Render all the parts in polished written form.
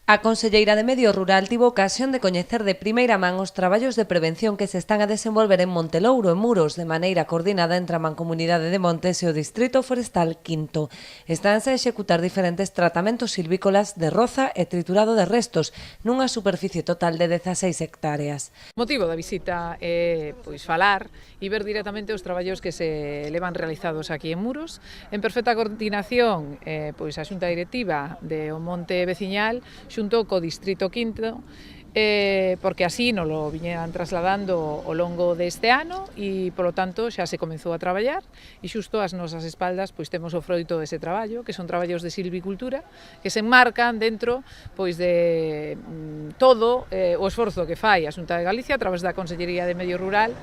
A conselleira de Medio Rural tivo ocasión de coñecer de primeira man os traballos de prevención que se están a desenvolver en Montelouro, en Muros, de maneira coordinada entre a Mancomunidade de Montes e o Distrito Forestal Quinto. Estánse a executar diferentes tratamentos silvícolas de roza e triturado de restos nunha superficie total de 16 hectáreas. O motivo da visita é falar e ver directamente os traballos que se levan realizados aquí en Muros, en perfecta coordinación a Xunta Directiva de o Monte Veciñal xunto co Distrito Quinto, porque así nos lo viñeran trasladando ao longo deste ano e, polo tanto, xa se comezou a traballar e xusto ás nosas espaldas temos o froito dese traballo, que son traballos de silvicultura, que se enmarcan dentro de todo o esforzo que fai a Xunta de Galicia a través da Consellería de Medio Rural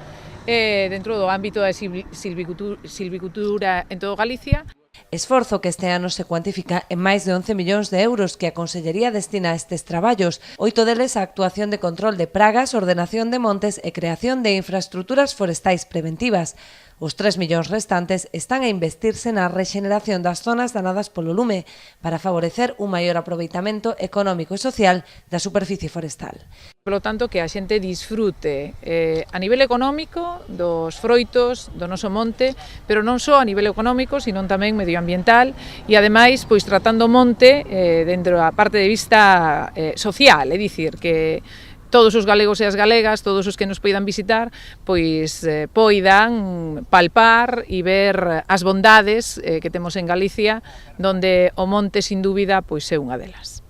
dentro do ámbito da silvicultura en todo Galicia. Esforzo que este ano se cuantifica en máis de 11 millóns de euros que a Consellería destina a estes traballos, 8 deles a actuación de control de pragas, ordenación de montes e creación de infraestructuras forestais preventivas. Os 3 millóns restantes están a investirse na rexeneración das zonas danadas polo lume para favorecer un maior aproveitamento económico e social da superficie forestal. Por lo tanto, que a xente disfrute a nivel económico dos froitos do noso monte, pero non só a nivel económico, sino tamén medioambiental e, ademais, tratando o monte dentro da parte de vista social, é dicir, que todos os galegos e as galegas, todos os que nos poidan visitar, poidan palpar e ver as bondades que temos en Galicia, donde o monte, sin dúbida, é unha delas.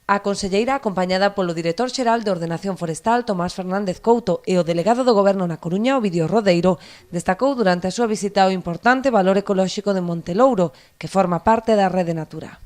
A conselleira, acompañada polo director xeral de Ordenación Forestal, Tomás Fernández Couto, e o delegado do Goberno na Coruña, Ovidio Rodeiro, destacou durante a súa visita o importante valor ecolóxico de Montelouro, que forma parte da Rede Natura.